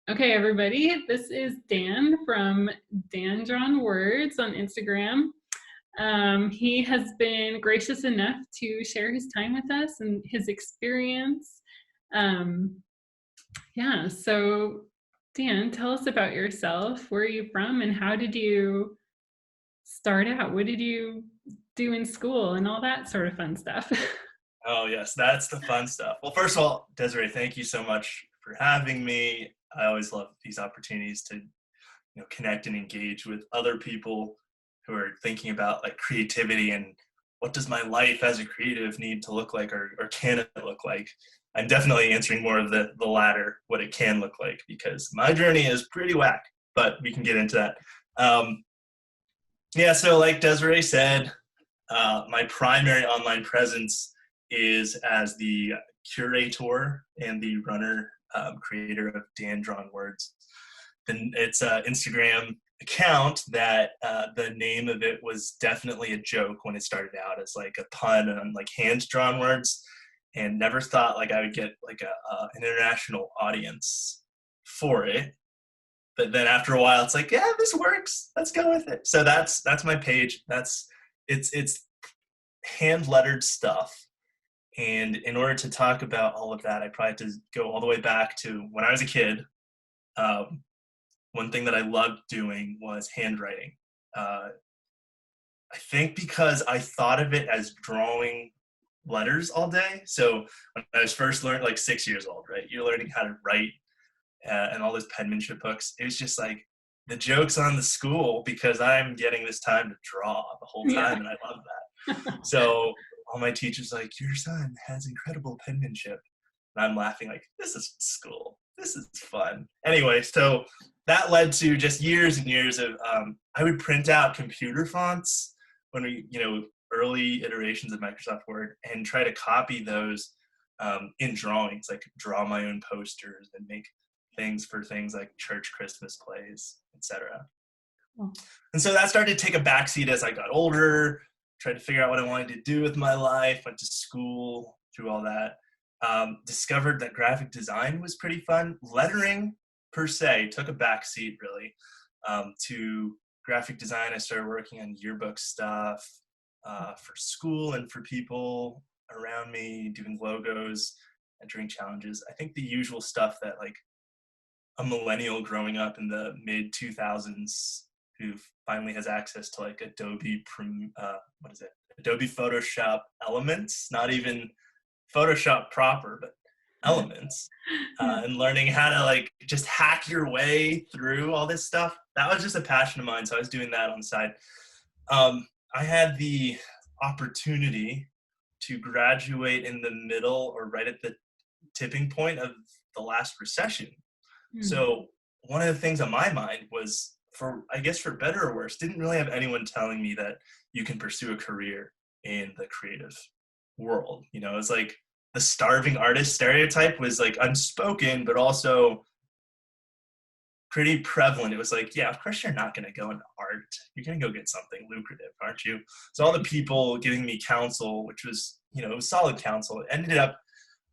Okay, everybody, this is Dan from Dan Drawn Words on Instagram. He has been gracious enough to share his time with us and his experience. Um, yeah, so Dan, tell us about yourself. Where are you from and how did you start out? What did you do in school and all that sort of fun stuff? Oh, yes, that's the fun stuff. Well, first of all, Desiree, thank you so much for having me. I always love these opportunities to, connect and engage with other people who are thinking about like creativity and what does my life as a creative need to look like or can it look like? I'm definitely answering more of the latter, what it can look like, because my journey is pretty whack, but we can get into that. Yeah, so like Desiree said, my primary online presence is as the curator and the runner creator of Dan Drawn Words. Then it's an Instagram account that the name of it was definitely a joke when it started out as like a pun on like hand drawn words, and never thought like I would get like an international audience for it. But then after a while, it's like, yeah, this works. Let's go with it. So that's my page. It's hand lettered stuff. And in order to talk about all of that, I probably have to go all the way back to when I was a kid. Um, One thing that I loved doing was handwriting. I think because I thought of it as drawing letters all day. So when I was first learned, like 6 years old, right? You're learning how to write and all those penmanship books. It was just like the joke's on the school because I'm getting this time to draw the whole Yeah. time, and I love that. So all my teachers like, your son has incredible penmanship. And I'm laughing like, this is school. This is fun. Anyway, so that led to just years and years of, I would print out computer fonts when early iterations of Microsoft Word and try to copy those in drawings, like draw my own posters and make things for things like church Christmas plays, etc. Cool. And so that started to take a backseat as I got older, tried to figure out what I wanted to do with my life, went to school, through all that. Discovered that graphic design was pretty fun. Lettering, per se, took a backseat, really, to graphic design. I started working on yearbook stuff for school and for people around me, doing logos, entering challenges. I think the usual stuff that, like, a millennial growing up in the mid 2000s who finally has access to like Adobe Adobe Photoshop Elements, not even Photoshop proper, but Elements, Yeah. and learning how to like just hack your way through all this stuff. That was just a passion of mine, so I was doing that on the side. I had the opportunity to graduate in the middle or right at the tipping point of the last recession. Hmm. So one of the things on my mind was, for I guess for better or worse, didn't really have anyone telling me that you can pursue a career in the creative world. It's like the starving artist stereotype was like unspoken, but also pretty prevalent. It was like, yeah, of course you're not going to go into art. You're going to go get something lucrative, aren't you? So all the people giving me counsel, which was, it was solid counsel,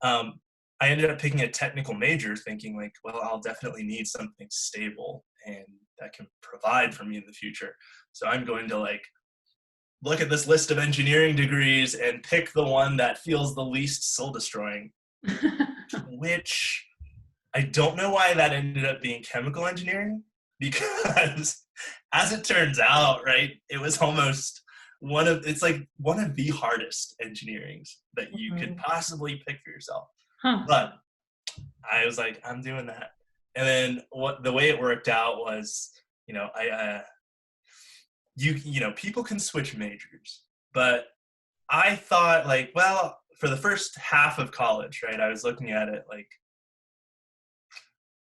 um, I ended up picking a technical major thinking like, well, I'll definitely need something stable and that can provide for me in the future. So I'm going to like look at this list of engineering degrees and pick the one that feels the least soul destroying, which I don't know why that ended up being chemical engineering, because as it turns out, right, it was almost it's like one of the hardest engineerings that you could possibly pick for yourself. Huh. But I was like, I'm doing that. And then the way it worked out was, people can switch majors, but I thought like, well, for the first half of college, right, I was looking at it like,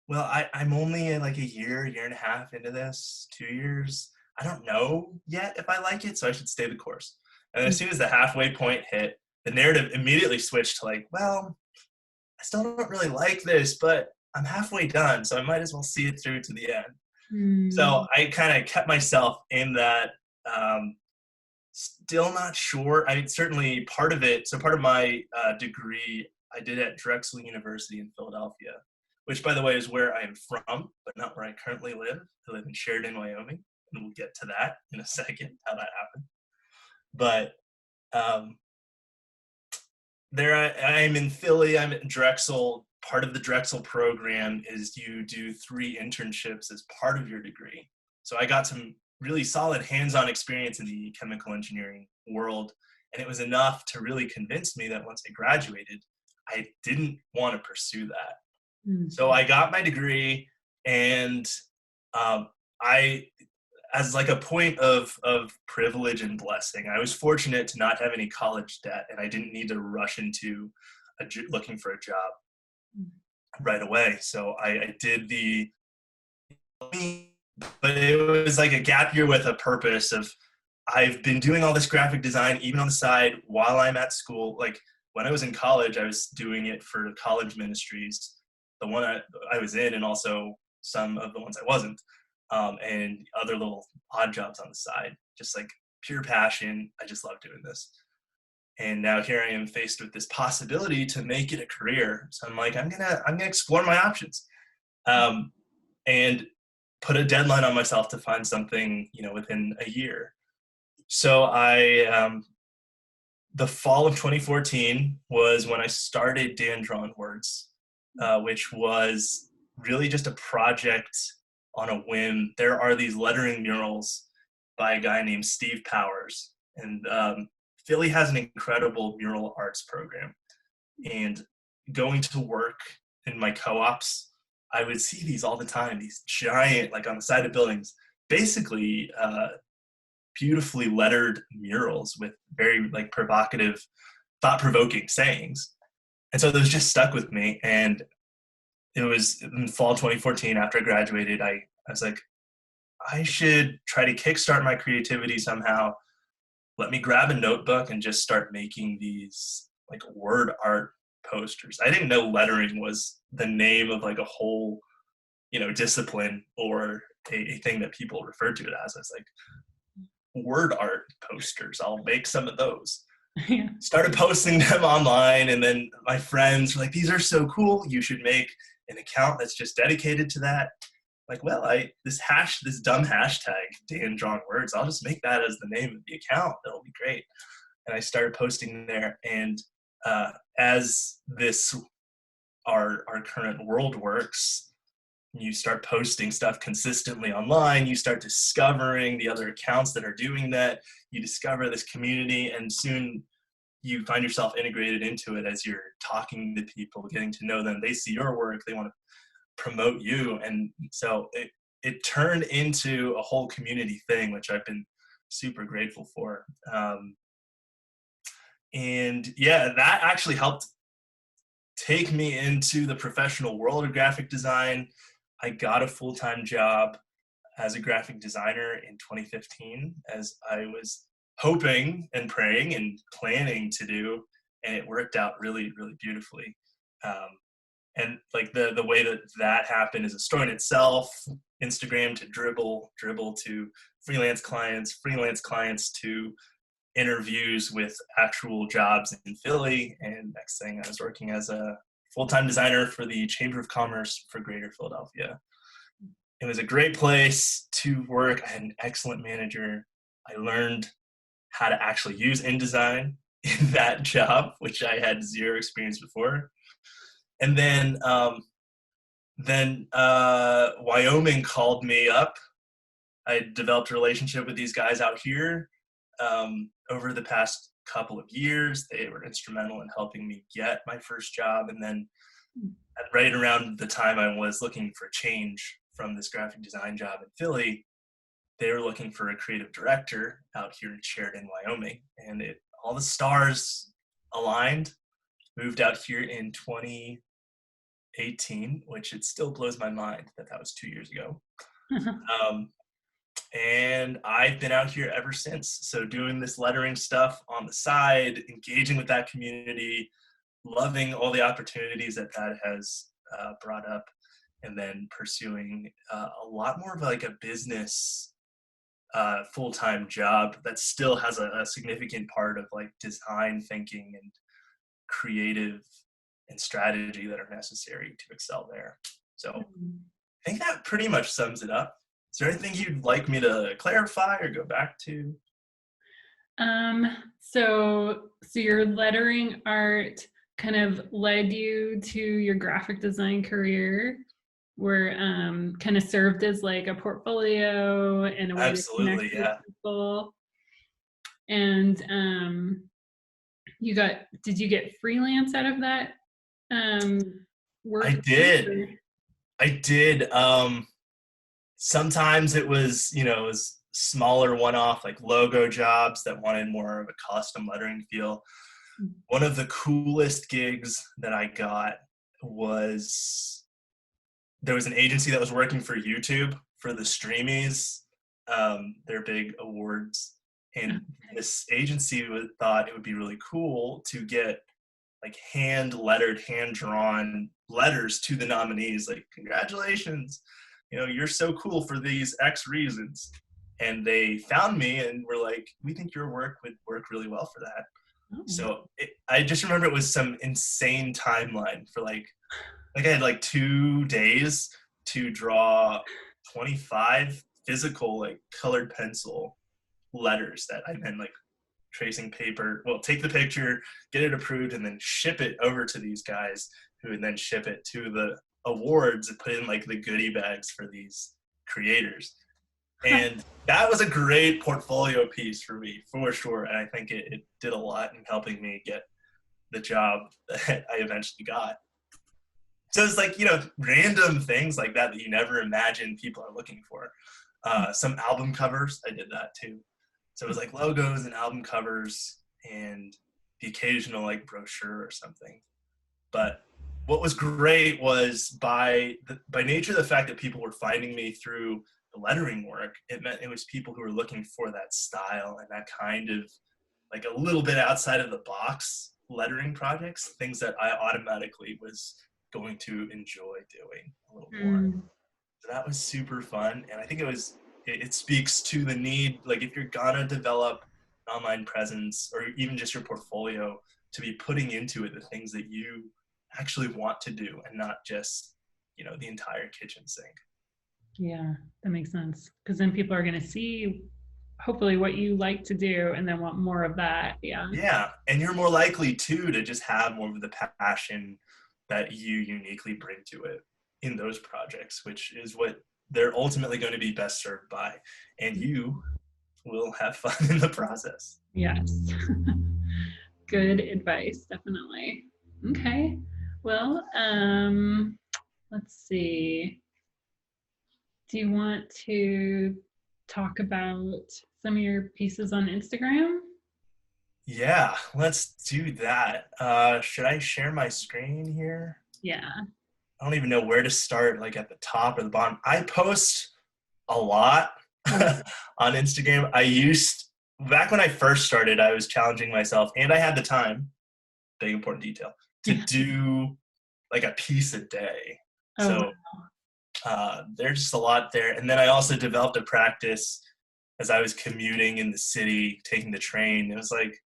well, I'm only like a year and a half into this, 2 years. I don't know yet if I like it, so I should stay the course. And as soon as the halfway point hit, the narrative immediately switched to like, well, I still don't really like this, but I'm halfway done, so I might as well see it through to the end. So Hmm. I kind of kept myself in that, still not sure. I mean, certainly part of it, so part of my degree I did at Drexel University in Philadelphia. which, by the way, is where I am from, but not where I currently live. I live in Sheridan, Wyoming, and we'll get to that in a second, how that happened. But um, I am in Philly. I'm at Drexel. Part of the Drexel program is you do 3 internships as part of your degree. So I got some really solid hands-on experience in the chemical engineering world, and it was enough to really convince me that once I graduated, I didn't want to pursue that. Mm. So I got my degree, and I, as like a point of privilege and blessing, I was fortunate to not have any college debt, and I didn't need to rush into looking for a job right away. So I did but it was like a gap year with a purpose of, I've been doing all this graphic design even on the side while I'm at school. Like when I was in college, I was doing it for college ministries, the one I was in, and also some of the ones I wasn't, and other little odd jobs on the side, just like pure passion. I just love doing this. And now here I am faced with this possibility to make it a career. So I'm like, I'm gonna explore my options, and put a deadline on myself to find something, within a year. So the fall of 2014 was when I started Dan Drawn Words, which was really just a project on a whim. There are these lettering murals by a guy named Steve Powers, and Philly has an incredible mural arts program. And going to work in my co-ops, I would see these all the time, these giant, like on the side of buildings, basically beautifully lettered murals with very like provocative, thought-provoking sayings. And so those just stuck with me. And it was in fall 2014, after I graduated, I was like, I should try to kickstart my creativity somehow. Let me grab a notebook and just start making these like word art posters. I didn't know lettering was the name of like a whole, discipline or a thing that people referred to it as. I was like, word art posters, I'll make some of those. Yeah. Started posting them online, and then my friends were like, these are so cool, you should make an account that's just dedicated to that. Like, well, this dumb hashtag, Dan Drawn Words, I'll just make that as the name of the account. That'll be great. And I started posting there. And as our current world works, you start posting stuff consistently online, you start discovering the other accounts that are doing that, you discover this community, and soon you find yourself integrated into it as you're talking to people, getting to know them. They see your work, they want to promote you. And so it turned into a whole community thing, which I've been super grateful for. And yeah, that actually helped take me into the professional world of graphic design. I got a full-time job as a graphic designer in 2015, as I was hoping and praying and planning to do, and it worked out really, really beautifully. And like the way that happened is a story in itself. Instagram to Dribbble to freelance clients to interviews with actual jobs in Philly. And next thing, I was working as a full-time designer for the Chamber of Commerce for Greater Philadelphia. It was a great place to work. I had an excellent manager. I learned how to actually use InDesign in that job, which I had zero experience before. And then Wyoming called me up. I developed a relationship with these guys out here over the past couple of years. They were instrumental in helping me get my first job. And then right around the time I was looking for change from this graphic design job in Philly, they were looking for a creative director out here in Sheridan, Wyoming. And all the stars aligned. Moved out here in 2018, which it still blows my mind that was 2 years ago. And I've been out here ever since. So doing this lettering stuff on the side, engaging with that community, loving all the opportunities that has brought up, and then pursuing a lot more of like a business full-time job that still has a significant part of like design thinking and creative and strategy that are necessary to excel there. So I think that pretty much sums it up. Is there anything you'd like me to clarify or go back to? So your lettering art kind of led you to your graphic design career, where kind of served as like a portfolio and a way to connect Absolutely, with yeah. people. And did you get freelance out of that work? I did. Sometimes it was, it was smaller one-off like logo jobs that wanted more of a custom lettering feel. One of the coolest gigs that I got was, there was an agency that was working for YouTube for the Streamies, their big awards. And this agency thought it would be really cool to get like hand-lettered, hand-drawn letters to the nominees, like, congratulations, you're so cool for these X reasons. And they found me and were like, we think your work would work really well for that. Oh. So I just remember it was some insane timeline for like I had like 2 days to draw 25 physical, like colored pencil letters that I then like tracing paper, take the picture, get it approved, and then ship it over to these guys who would then ship it to the awards and put in like the goodie bags for these creators. And that was a great portfolio piece for me, for sure. And I think it did a lot in helping me get the job that I eventually got. So it's like, random things like that you never imagine people are looking for. Some album covers, I did that too. So it was like logos and album covers and the occasional like brochure or something. But what was great was by nature of the fact that people were finding me through the lettering work, it meant it was people who were looking for that style and that kind of like a little bit outside of the box lettering projects, things that I automatically was going to enjoy doing a little more. So that was super fun. And I think it speaks to the need, like if you're gonna develop an online presence or even just your portfolio, to be putting into it the things that you actually want to do and not just, the entire kitchen sink. Yeah, that makes sense. Because then people are going to see hopefully what you like to do and then want more of that. Yeah. Yeah. And you're more likely too to just have more of the passion that you uniquely bring to it in those projects, which is what they're ultimately going to be best served by. And you will have fun in the process. Yes. Good advice, definitely. Okay. Well, let's see. Do you want to talk about some of your pieces on Instagram? Yeah, let's do that. Should I share my screen here? Yeah. I don't even know where to start, like at the top or the bottom. I post a lot on Instagram. Back when I first started, I was challenging myself, and I had the time, big important detail, to do like a piece a day. Oh, so there's just a lot there. And then I also developed a practice as I was commuting in the city, taking the train. It was like,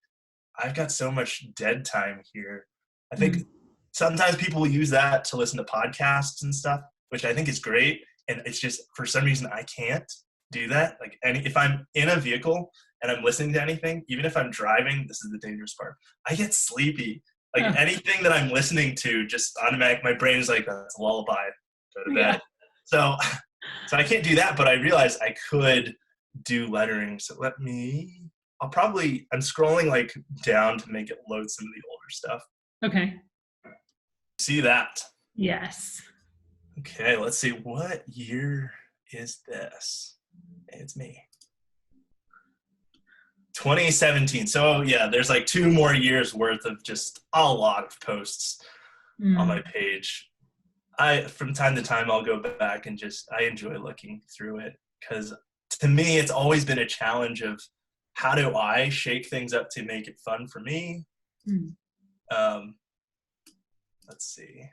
I've got so much dead time here. I think sometimes people use that to listen to podcasts and stuff, which I think is great. And it's just, for some reason, I can't do that. Like, if I'm in a vehicle and I'm listening to anything, even if I'm driving, this is the dangerous part, I get sleepy. Like anything that I'm listening to, just automatic, my brain is like, that's a lullaby, go to bed. So I can't do that, but I realized I could do lettering. So I'm scrolling like down to make it load some of the older stuff. Okay. See that? Yes. Okay, let's see. What year is this? It's me. 2017. So yeah, there's like 2 more years worth of just a lot of posts on my page. From time to time, I'll go back and I enjoy looking through it, because to me, it's always been a challenge of how do I shake things up to make it fun for me? Let's see.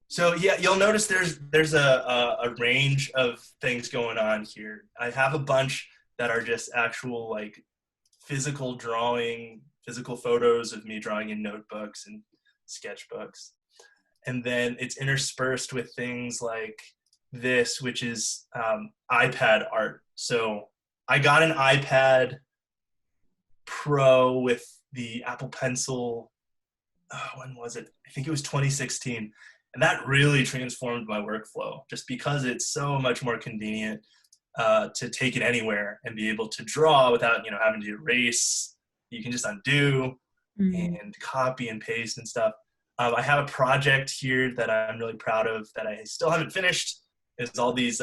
So yeah, you'll notice there's a range of things going on here. I have a bunch that are just actual like physical drawing physical photos of me drawing in notebooks and sketchbooks. And then it's interspersed with things like this, which is iPad art. So I got an iPad Pro with the Apple Pencil. When was it? I think it was 2016. And that really transformed my workflow just because it's so much more convenient to take it anywhere and be able to draw without, having to erase. You can just undo and copy and paste and stuff. I have a project here that I'm really proud of that I still haven't finished. It's all these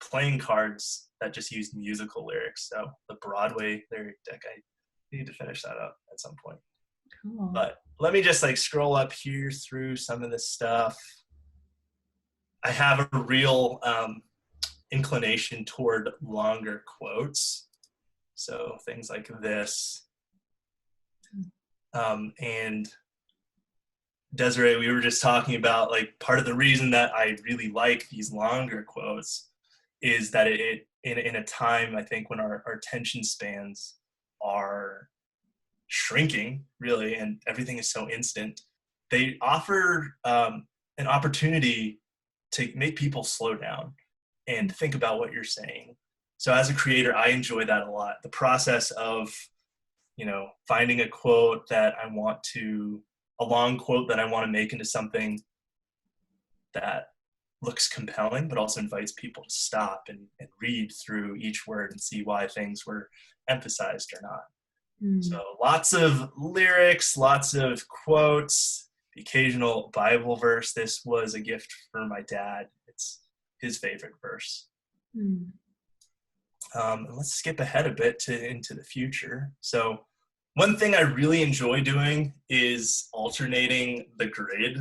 playing cards that just use musical lyrics. So the Broadway lyric deck, I need to finish that up at some point. Cool. But let me just scroll up here through some of this stuff. I have a real inclination toward longer quotes. So things like this. And Desiree, we were just talking about part of the reason that I really like these longer quotes is that it in a time, I think, when our attention spans are shrinking really and everything is so instant, they offer an opportunity to make people slow down and think about what you're saying. So as a creator, I enjoy that a lot. The process of finding a quote that I want to, a long quote that I want to make into something that looks compelling, but also invites people to stop and read through each word and see why things were emphasized or not. So lots of lyrics, lots of quotes, the occasional Bible verse. This was a gift for my dad. It's his favorite verse. Let's skip ahead a bit into the future. So one thing I really enjoy doing is alternating the grid.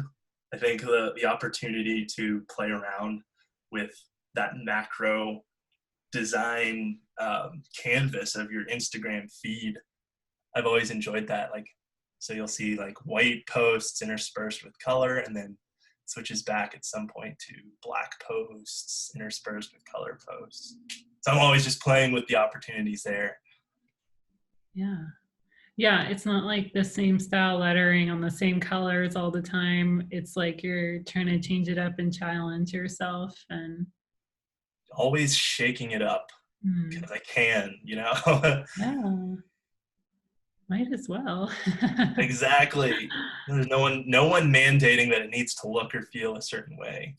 I think the opportunity to play around with that macro design canvas of your Instagram feed. I've always enjoyed that. So you'll see white posts interspersed with color, and then switches back at some point to black posts interspersed with color posts. So I'm always just playing with the opportunities there. Yeah, it's not like the same style lettering on the same colors all the time. It's like you're trying to change it up and challenge yourself, and always shaking it up because I can, Yeah, might as well. Exactly. There's no one mandating that it needs to look or feel a certain way.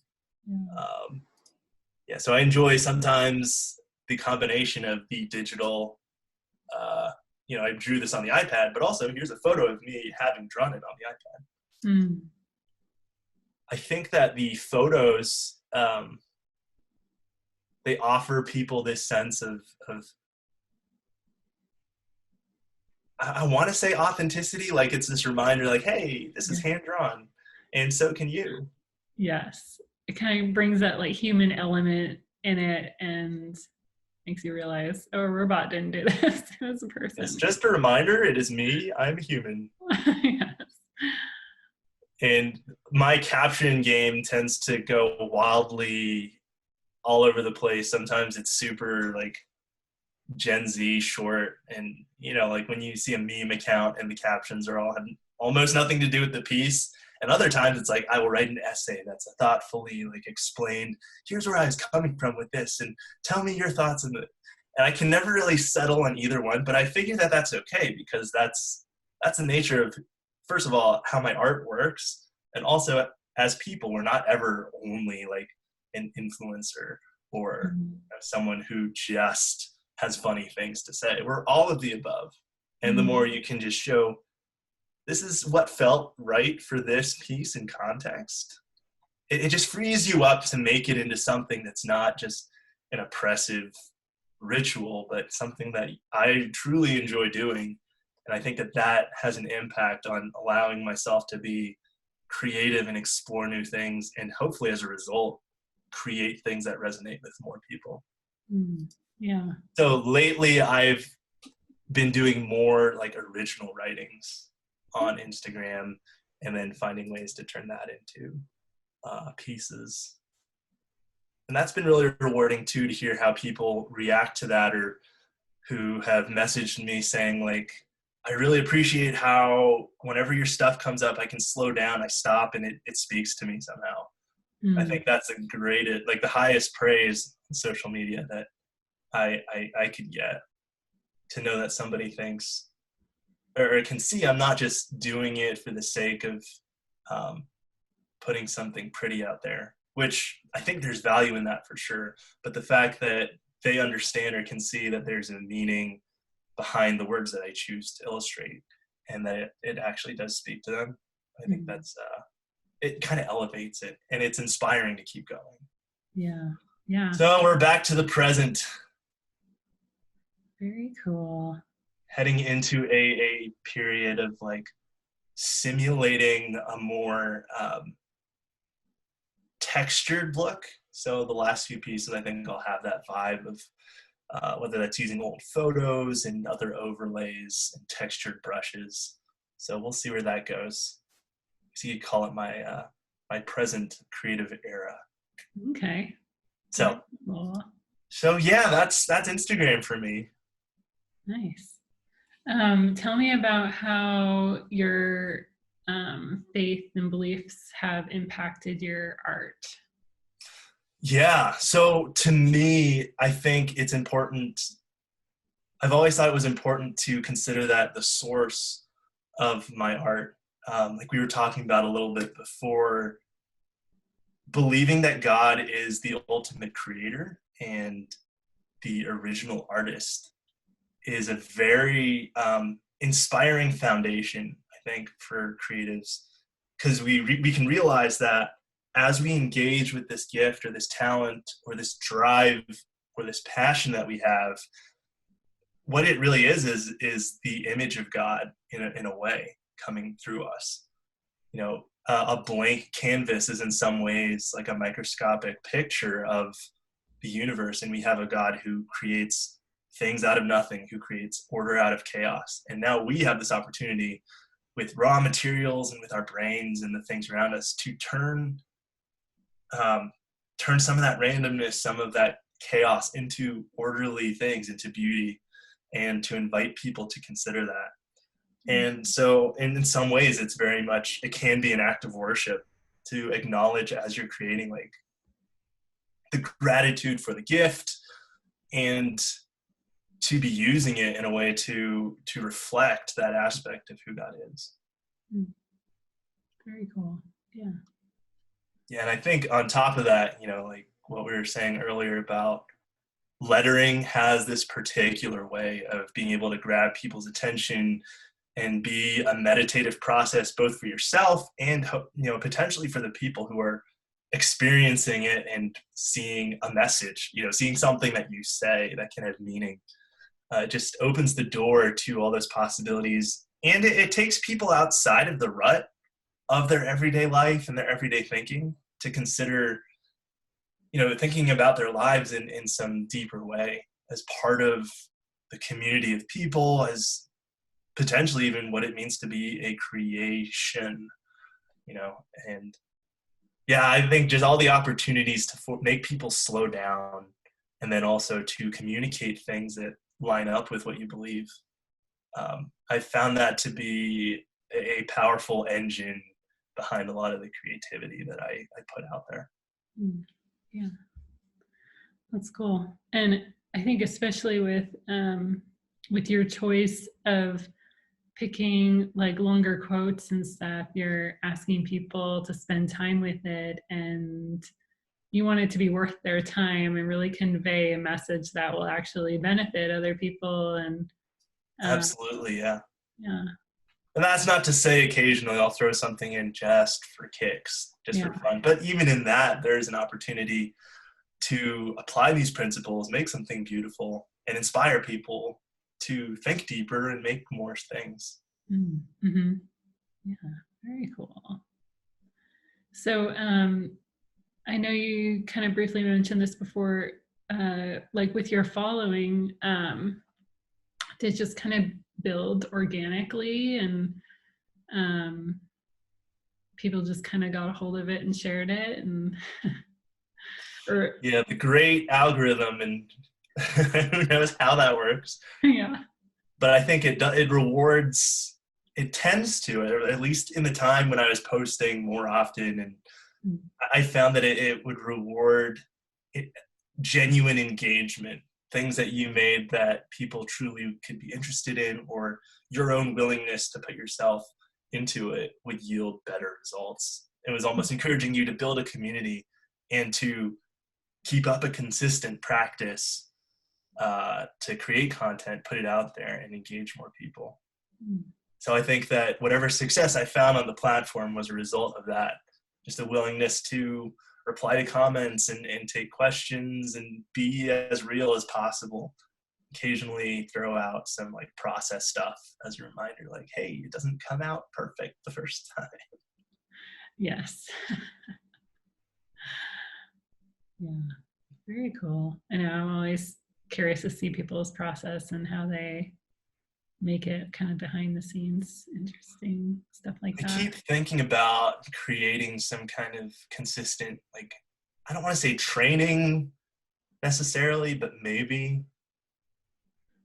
So I enjoy sometimes the combination of the digital, I drew this on the iPad, but also here's a photo of me having drawn it on the iPad. I think that the photos, they offer people this sense of I want to say authenticity, it's this reminder, hey, this is hand-drawn, and so can you. Yes. It kind of brings that human element in it and makes you realize, oh, a robot didn't do this. It was a person. It's just a reminder, it is me, I'm a human. Yes. And my caption game tends to go wildly all over the place. Sometimes it's super Gen Z short, and when you see a meme account and the captions are all have almost nothing to do with the piece, and other times it's I will write an essay that's thoughtfully explained, here's where I was coming from with this, and tell me your thoughts on it. And I can never really settle on either one, but I figure that that's okay, because that's the nature of, first of all, how my art works, and also as people, we're not ever only an influencer or someone who just has funny things to say. We're all of the above. And the more you can just show, this is what felt right for this piece in context, it just frees you up to make it into something that's not just an oppressive ritual, but something that I truly enjoy doing. And I think that has an impact on allowing myself to be creative and explore new things, and hopefully as a result, create things that resonate with more people. Yeah. So lately I've been doing more original writings on Instagram, and then finding ways to turn that into pieces. And that's been really rewarding too, to hear how people react to that, or who have messaged me saying I really appreciate how whenever your stuff comes up, I can slow down, I stop, and it speaks to me somehow. I Mm. think that's a great, like the highest praise in social media that I could get, to know that somebody thinks or can see I'm not just doing it for the sake of um, putting something pretty out there, which I think there's value in that for sure. But the fact that they understand or can see that there's a meaning behind the words that I choose to illustrate, and that it actually does speak to them, I think that's it kind of elevates it, and it's inspiring to keep going. Yeah. Yeah. So we're back to the present, Very cool. heading into a period of like simulating a more textured look. So the last few pieces, I think I'll have that vibe of whether that's using old photos and other overlays and textured brushes. So we'll see where that goes. So you call it my my present creative era. Okay. So Cool. so yeah, that's Instagram for me. Nice. Tell me about how your faith and beliefs have impacted your art. Yeah. So to me, I think it's important. I've always thought it was important to consider that the source of my art, like we were talking about a little bit before, believing that God is the ultimate creator and the original artist is a very inspiring foundation, I think, for creatives, because we can realize that as we engage with this gift or this talent or this drive or this passion that we have, what it really is the image of God in a way coming through us. You know, a blank canvas is in some ways like a microscopic picture of the universe, and we have a God who creates things out of nothing, who creates order out of chaos. And now we have this opportunity with raw materials and with our brains and the things around us to turn some of that randomness, some of that chaos into orderly things, into beauty, and to invite people to consider that. And so in some ways, it's very much, it can be an act of worship to acknowledge as you're creating, like, the gratitude for the gift, and to be using it in a way to reflect that aspect of who God is. Very cool. Yeah. Yeah, and I think on top of that, you know, like what we were saying earlier about lettering has this particular way of being able to grab people's attention and be a meditative process both for yourself and, you know, potentially for the people who are experiencing it and seeing a message, you know, seeing something that you say that can have meaning. It just opens the door to all those possibilities, and it takes people outside of the rut of their everyday life and their everyday thinking to consider, you know, thinking about their lives in some deeper way as part of the community of people, as potentially even what it means to be a creation, you know. And yeah, I think just all the opportunities to make people slow down, and then also to communicate things that line up with what you believe. I found that to be a powerful engine behind a lot of the creativity that I put out there. Yeah, that's cool. And I think especially with your choice of picking like longer quotes and stuff, you're asking people to spend time with it, and you want it to be worth their time and really convey a message that will actually benefit other people. And Absolutely, yeah. Yeah. And that's not to say occasionally I'll throw something in just for kicks, just for fun. But even in that, there's an opportunity to apply these principles, make something beautiful, and inspire people to think deeper and make more things. Mm-hmm. Yeah, very cool. So I know you kind of briefly mentioned this before, like with your following, to just kind of build organically, and people just kind of got a hold of it and shared it, and yeah, the great algorithm, and who knows how that works. Yeah. but I think it rewards, it tends to, or at least in the time when I was posting more often, and I found that it would reward genuine engagement, things that you made that people truly could be interested in, or your own willingness to put yourself into it would yield better results. It was almost encouraging you to build a community and to keep up a consistent practice, to create content, put it out there, and engage more people. So I think that whatever success I found on the platform was a result of that. Just a willingness to reply to comments and take questions and be as real as possible. Occasionally throw out some like process stuff as a reminder, like, hey, it doesn't come out perfect the first time. Yes. Yeah, very cool. I know I'm always curious to see people's process and how they make it kind of behind the scenes, interesting stuff like I that. keep thinking about creating some kind of consistent, like, I don't want to say training necessarily, but maybe.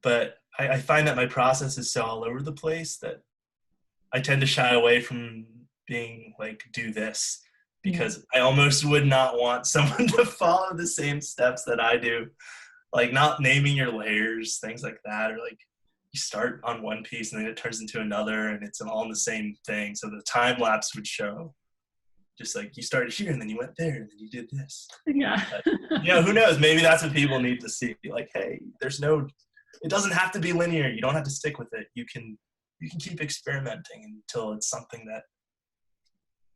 But I find that my process is so all over the place that I tend to shy away from being like, do this, because I almost would not want someone to follow the same steps that I do. Like not naming your layers, things like that, or like you start on one piece and then it turns into another and it's all in the same thing. So the time lapse would show just like you started here and then you went there and then you did this. Yeah. But, you know, who knows? Maybe that's what people need to see. Like, hey, it doesn't have to be linear. You don't have to stick with it. You can keep experimenting until it's something that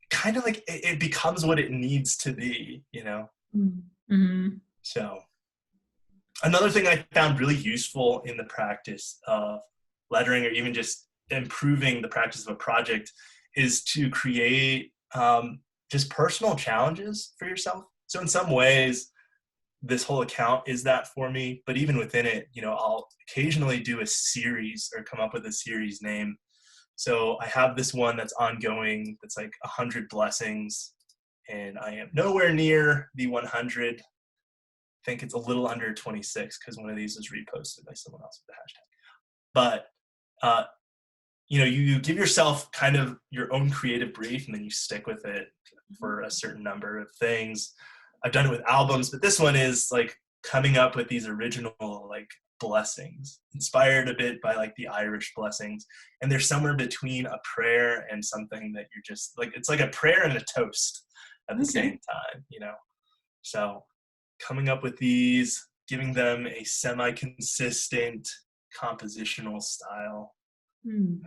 kind of like it becomes what it needs to be, you know? Mm-hmm. So another thing I found really useful in the practice of lettering, or even just improving the practice of a project, is to create just personal challenges for yourself. So in some ways, this whole account is that for me, but even within it, you know, I'll occasionally do a series or come up with a series name. So I have this one that's ongoing, that's like 100 blessings, and I am nowhere near the 100. I think it's a little under 26 because one of these was reposted by someone else with the hashtag. But you know, you give yourself kind of your own creative brief and then you stick with it for a certain number of things. I've done it with albums, but this one is like coming up with these original like blessings, inspired a bit by like the Irish blessings. And they're somewhere between a prayer and something that you're just like, it's like a prayer and a toast at the same time, you know? So coming up with these, giving them a semi-consistent compositional style.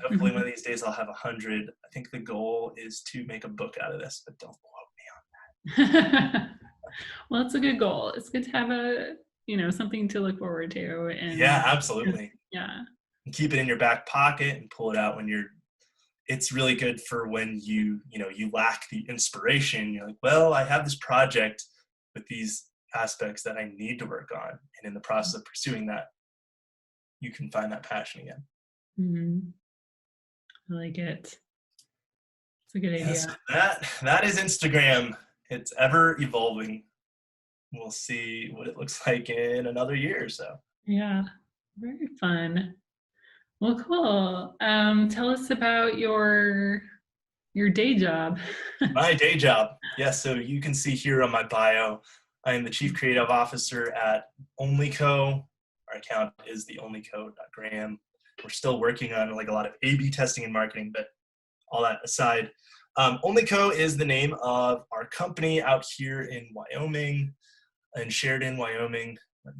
Hopefully one of these days I'll have 100. I think the goal is to make a book out of this, but don't quote me on that. Well, it's a good goal. It's good to have something to look forward to. And yeah, absolutely. Yeah. And keep it in your back pocket and pull it out when it's really good for when you lack the inspiration. You're like, well, I have this project with these aspects that I need to work on. And in the process of pursuing that, you can find that passion again. I like it. It's a good idea. Yes, that is Instagram. It's ever evolving. We'll see what it looks like in another year or so. Yeah, very fun. Well, cool. Tell us about your day job. My day job. Yes, so you can see here on my bio, I am the Chief Creative Officer at OnlyCo. Our account is the onlyco.gram. We're still working on like a lot of A/B testing and marketing, but all that aside, OnlyCo is the name of our company out here in Wyoming, in Sheridan, Wyoming. How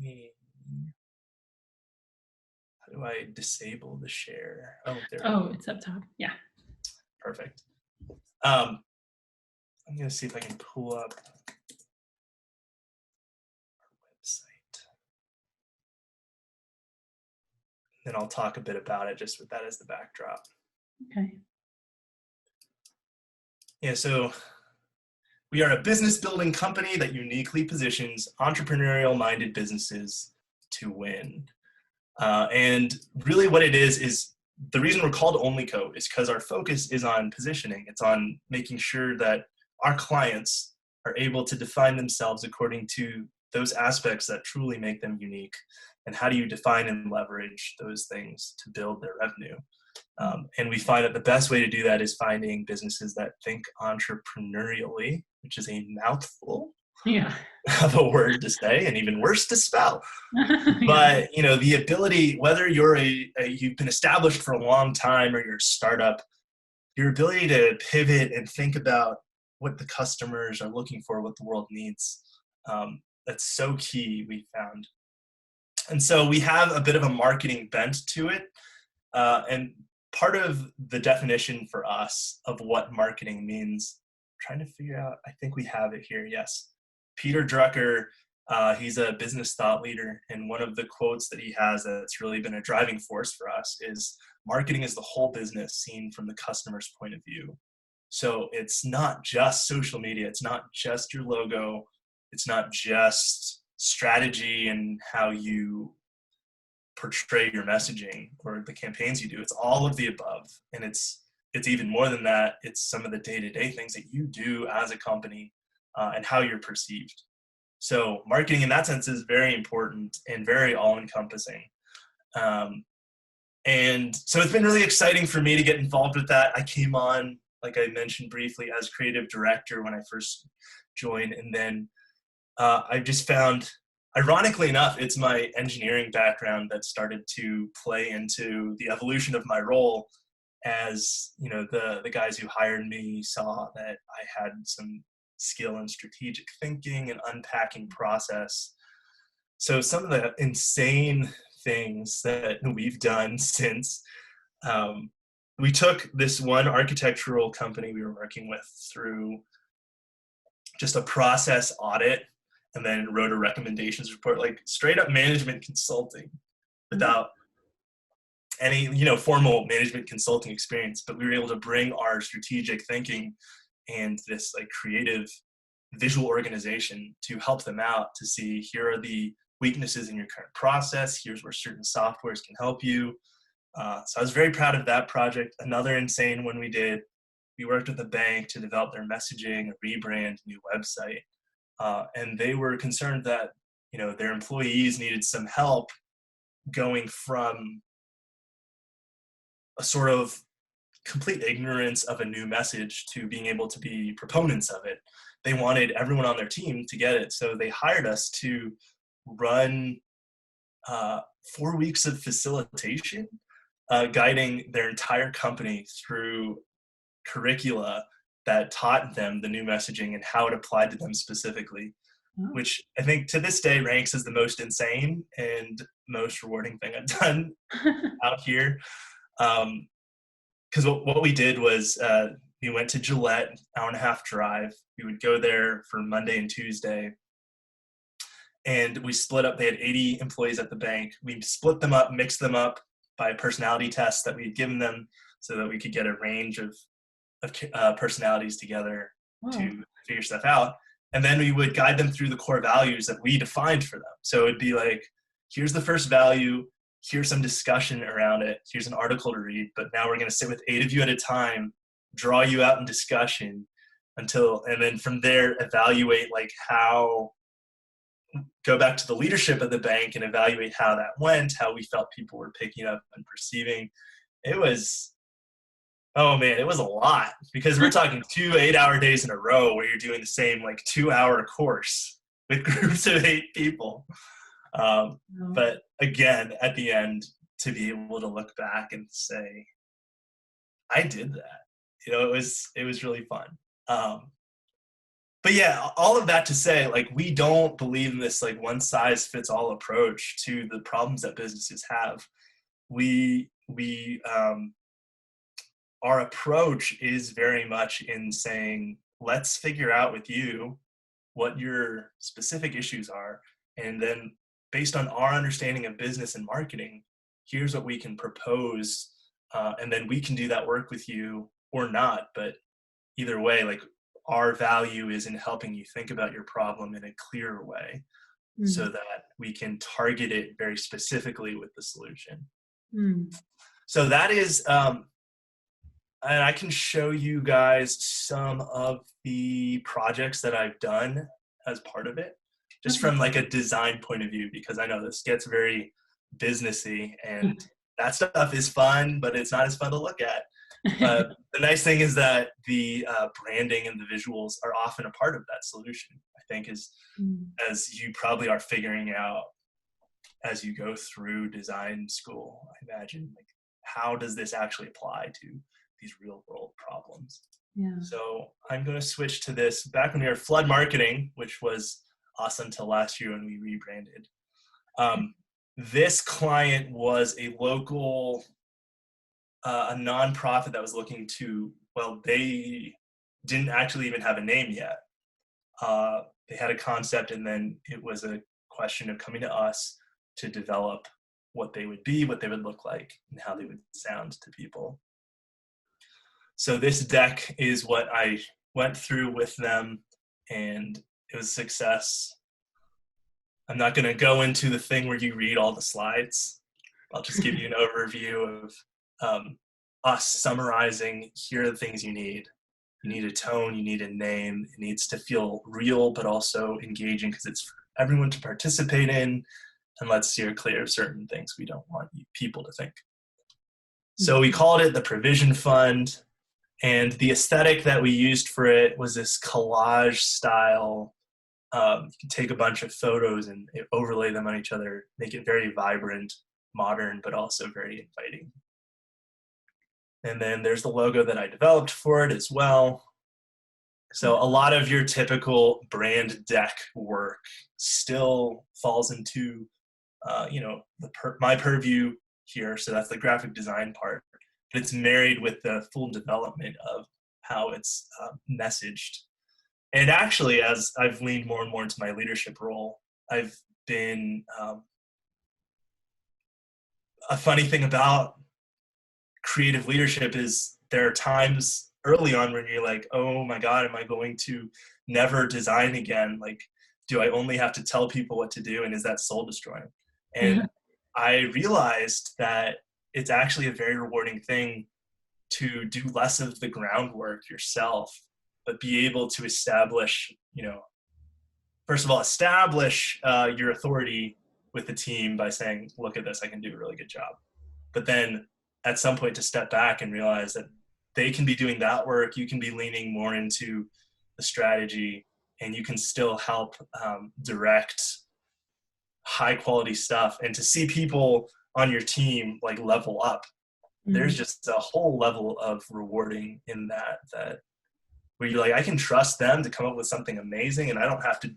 do I disable the share? Oh, there. Oh, it's up top. Yeah. Perfect. I'm going to see if I can pull up our website. Then I'll talk a bit about it just with that as the backdrop. Okay. Yeah, so we are a business building company that uniquely positions entrepreneurial-minded businesses to win. And really what it is the reason we're called OnlyCo is because our focus is on positioning. It's on making sure that our clients are able to define themselves according to those aspects that truly make them unique, and how do you define and leverage those things to build their revenue. And we find that the best way to do that is finding businesses that think entrepreneurially, which is a mouthful Yeah. of a word to say, and even worse to spell. Yeah. But the ability, whether you've been established for a long time or you're a startup, your ability to pivot and think about what the customers are looking for, what the world needs, that's so key, we found. And so we have a bit of a marketing bent to it. And part of the definition for us of what marketing means, I'm trying to figure out, I think we have it here, yes. Peter Drucker, he's a business thought leader, and one of the quotes that he has that's really been a driving force for us is, marketing is the whole business seen from the customer's point of view. So it's not just social media, it's not just your logo, it's not just strategy and how you portray your messaging or the campaigns you do. It's all of the above, and it's even more than that. It's some of the day-to-day things that you do as a company and how you're perceived. So marketing in that sense is very important and very all-encompassing. And so it's been really exciting for me to get involved with that. I came on, like I mentioned briefly, as creative director when I first joined. And then I just found, ironically enough, it's my engineering background that started to play into the evolution of my role. As the guys who hired me saw that I had some skill in strategic thinking and unpacking process. So some of the insane things that we've done since, we took this one architectural company we were working with through just a process audit, and then wrote a recommendations report, like straight up management consulting without any formal management consulting experience. But we were able to bring our strategic thinking and this like creative visual organization to help them out, to see, here are the weaknesses in your current process, here's where certain softwares can help you. So I was very proud of that project. Another insane one we did, we worked with a bank to develop their messaging, a rebrand, new website. And they were concerned that their employees needed some help going from a sort of complete ignorance of a new message to being able to be proponents of it. They wanted everyone on their team to get it. So they hired us to run 4 weeks of facilitation, guiding their entire company through curricula that taught them the new messaging and how it applied to them specifically, which I think to this day ranks as the most insane and most rewarding thing I've done out here. Because what we did was we went to Gillette, hour-and-a-half drive. We would go there for Monday and Tuesday, and we split up. They had 80 employees at the bank. We split them up, mixed them up by personality tests that we had given them, so that we could get a range of personalities together to figure stuff out. And then we would guide them through the core values that we defined for them. So it'd be like, here's the first value, here's some discussion around it, here's an article to read, but now we're going to sit with 8 of you at a time, draw you out in discussion and then from there evaluate go back to the leadership of the bank and evaluate how that went, how we felt people were picking up and perceiving. It was a lot, because we're talking 2 8-hour days in a row where you're doing the same 2-hour course with groups of 8 people. But again, at the end, to be able to look back and say, I did that, it was really fun. But yeah, all of that to say, we don't believe in this one size fits all approach to the problems that businesses have. Our approach is very much in saying, let's figure out with you what your specific issues are. And then based on our understanding of business and marketing, here's what we can propose. And then we can do that work with you or not. But either way, our value is in helping you think about your problem in a clearer way, so that we can target it very specifically with the solution. So that is, and I can show you guys some of the projects that I've done as part of it. just from like a design point of view, because I know this gets very businessy and that stuff is fun, but it's not as fun to look at. The nice thing is that the branding and the visuals are often a part of that solution, I think, as you probably are figuring out as you go through design school, I imagine, like, how does this actually apply to these real world problems? Yeah. So I'm going to switch to this. Back when we were Flood Marketing, which was awesome until last year when we rebranded. This client was a local, a nonprofit that was looking to, well, they didn't actually even have a name yet. They had a concept, and then it was a question of coming to us to develop what they would be, what they would look like, and how they would sound to people. So this deck is what I went through with them, and it was a success. I'm not going to go into the thing where you read all the slides. I'll just give you an overview of us summarizing, here are the things you need. You need a tone, you need a name. It needs to feel real, but also engaging, because it's for everyone to participate in, and let's steer clear of certain things we don't want people to think. So we called it the Provision Fund, and the aesthetic that we used for it was this collage style. You can take a bunch of photos and overlay them on each other, make it very vibrant, modern, but also very inviting. And then there's the logo that I developed for it as well. So a lot of your typical brand deck work still falls into, my purview here. So that's the graphic design part. But it's married with the full development of how it's messaged. And actually, as I've leaned more and more into my leadership role, I've been, a funny thing about creative leadership is there are times early on when you're like, oh my God, am I going to never design again? Like, do I only have to tell people what to do? And is that soul destroying? And I realized that it's actually a very rewarding thing to do less of the groundwork yourself, but be able to establish, first of all, establish your authority with the team by saying, look at this, I can do a really good job. But then at some point to step back and realize that they can be doing that work, you can be leaning more into the strategy, and you can still help direct high quality stuff. And to see people on your team like level up, there's just a whole level of rewarding in that where you're like, I can trust them to come up with something amazing, and I don't have to,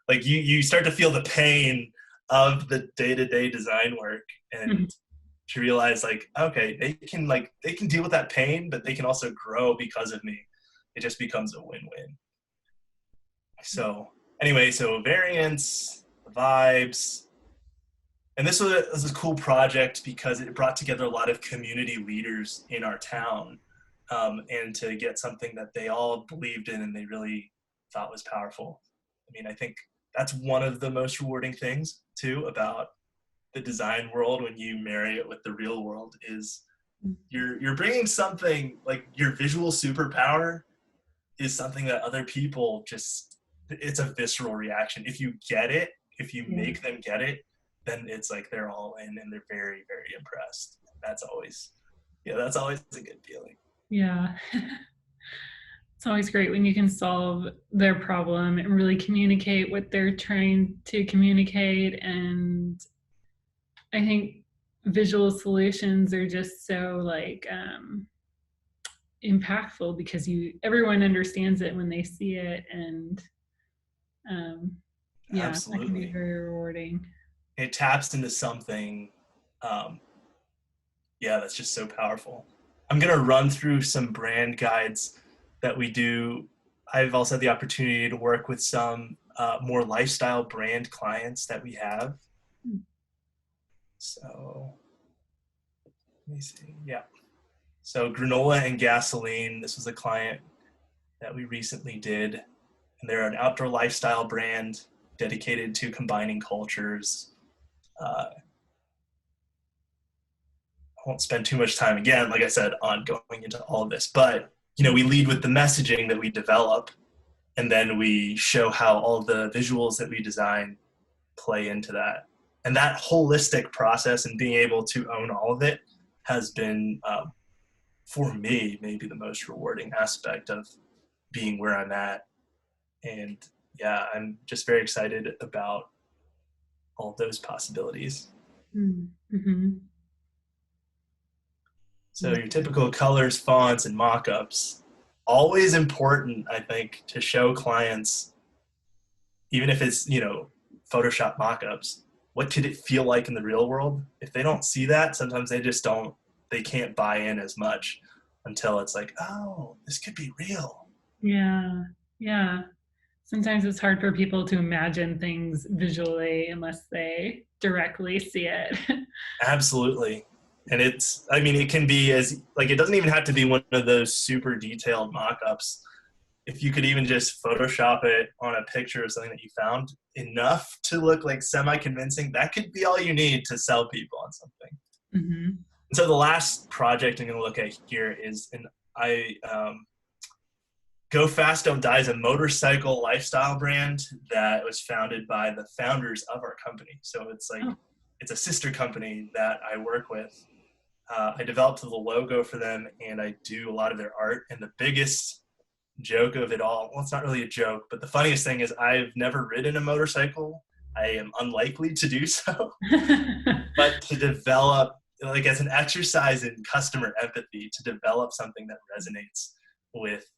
like, you start to feel the pain of the day-to-day design work, and to realize, like, okay, they can deal with that pain, but they can also grow because of me. It just becomes a win-win. So anyway, so variants, vibes. And this was a cool project because it brought together a lot of community leaders in our town, and to get something that they all believed in and they really thought was powerful. I mean, I think that's one of the most rewarding things too about the design world when you marry it with the real world is you're bringing something, like, your visual superpower is something that other people just, it's a visceral reaction. If you get it, if you make them get it, then it's like they're all in and they're very, very impressed. That's always a good feeling. Yeah. It's always great when you can solve their problem and really communicate what they're trying to communicate. And I think visual solutions are just so like impactful because everyone understands it when they see it, and that can be very rewarding. It taps into something, that's just so powerful. I'm gonna run through some brand guides that we do. I've also had the opportunity to work with some more lifestyle brand clients that we have. So let me see. Yeah. So Granola and Gasoline, this was a client that we recently did, and they're an outdoor lifestyle brand dedicated to combining cultures. I won't spend too much time, again, like I said, on going into all of this, but we lead with the messaging that we develop, and then we show how all the visuals that we design play into that. And that holistic process and being able to own all of it has been, for me, maybe the most rewarding aspect of being where I'm at. And yeah, I'm just very excited about all those possibilities. Mm-hmm. So your typical colors, fonts, and mock-ups, always important, I think, to show clients, even if it's, Photoshop mock-ups, what could it feel like in the real world? If they don't see that, sometimes they can't buy in as much until it's like, oh, this could be real. Yeah. Yeah. Sometimes it's hard for people to imagine things visually unless they directly see it. Absolutely. And it can be as, like, it doesn't even have to be one of those super detailed mock-ups. If you could even just Photoshop it on a picture of something that you found enough to look like semi-convincing, that could be all you need to sell people on something. Mm-hmm. And so the last project I'm going to look at here is Go Fast Don't Die is a motorcycle lifestyle brand that was founded by the founders of our company. So it's a sister company that I work with. I developed the logo for them, and I do a lot of their art. And the biggest joke of it all, well, it's not really a joke, but the funniest thing is I've never ridden a motorcycle. I am unlikely to do so. But to develop, like, as an exercise in customer empathy, to develop something that resonates with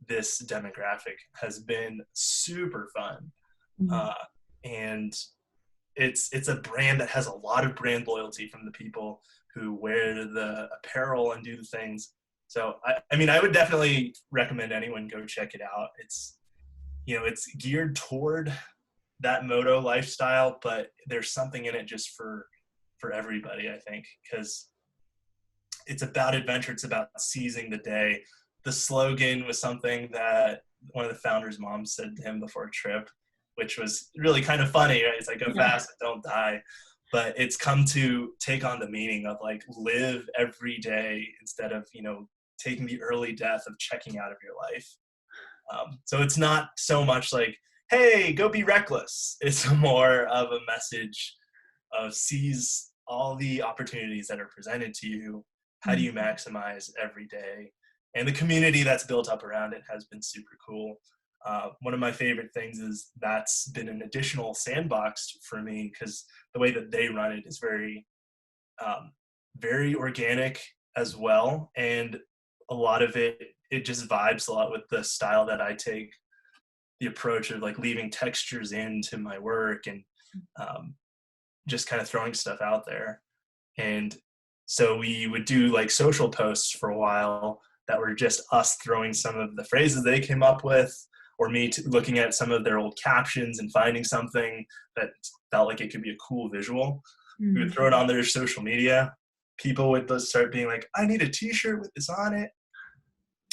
this demographic has been super fun. And it's a brand that has a lot of brand loyalty from the people who wear the apparel and do the things. So I would definitely recommend anyone go check it out. It's geared toward that moto lifestyle, but there's something in it just for everybody, I think, because it's about adventure. It's about seizing the day. The slogan was something that one of the founders' moms said to him before a trip, which was really kind of funny, right? It's like, go fast and don't die. But it's come to take on the meaning of, like, live every day instead of, taking the early death of checking out of your life. So it's not so much like, hey, go be reckless. It's more of a message of seize all the opportunities that are presented to you. How do you maximize every day? And the community that's built up around it has been super cool. One of my favorite things is that's been an additional sandbox for me, because the way that they run it is very, very organic as well. And a lot of it just vibes a lot with the style that I take, the approach of, like, leaving textures into my work and just kind of throwing stuff out there. And so we would do, like, social posts for a while that were just us throwing some of the phrases they came up with, or me looking at some of their old captions and finding something that felt like it could be a cool visual. We would throw it on their social media. People would start being like, I need a t-shirt with this on it.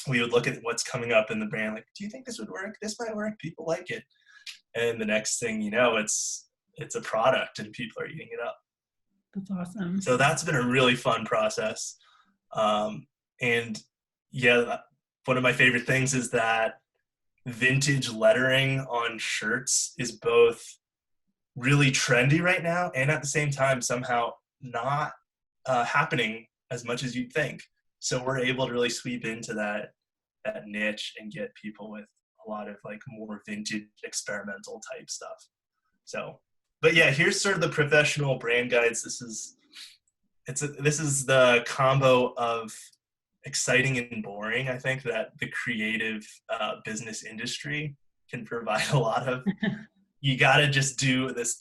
We would look at what's coming up in the brand, like, do you think this would work? This might work. People like it. And the next thing you know, it's a product and people are eating it up. That's awesome. So that's been a really fun process. And yeah, one of my favorite things is that vintage lettering on shirts is both really trendy right now and at the same time somehow not happening as much as you'd think. So we're able to really sweep into that niche and get people with a lot of, like, more vintage experimental type stuff. So, but yeah, here's sort of the professional brand guides. This is the combo of exciting and boring, I think, that the creative business industry can provide a lot of. You got to just do this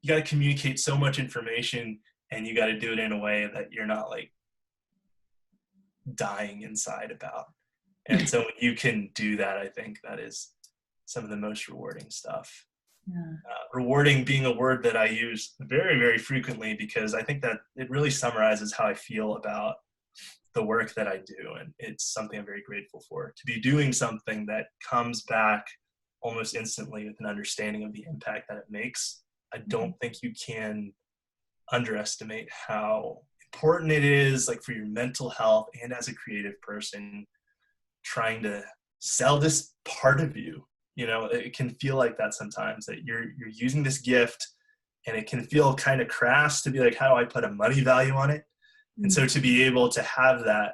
you got to communicate so much information, and you got to do it in a way that you're not, like, dying inside about. And so when you can do that, I think that is some of the most rewarding stuff. Yeah. Rewarding being a word that I use very, very frequently, because I think that it really summarizes how I feel about the work that I do. And it's something I'm very grateful for, to be doing something that comes back almost instantly with an understanding of the impact that it makes. I don't think you can underestimate how important it is, like, for your mental health and as a creative person, trying to sell this part of you. You know, it can feel like that sometimes, that you're using this gift, and it can feel kind of crass to be like, how do I put a money value on it? And so to be able to have that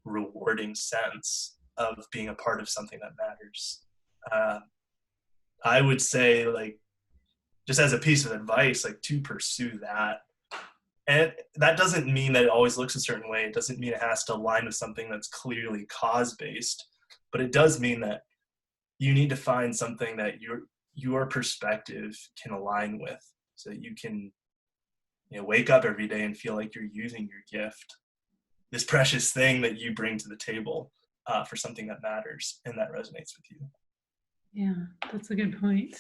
rewarding sense of being a part of something that matters, I would say, like, just as a piece of advice, like, to pursue that. And that doesn't mean that it always looks a certain way. It doesn't mean it has to align with something that's clearly cause-based, but it does mean that you need to find something that your perspective can align with, so that you can, wake up every day and feel like you're using your gift, this precious thing that you bring to the table, for something that matters and that resonates with you. Yeah, that's a good point.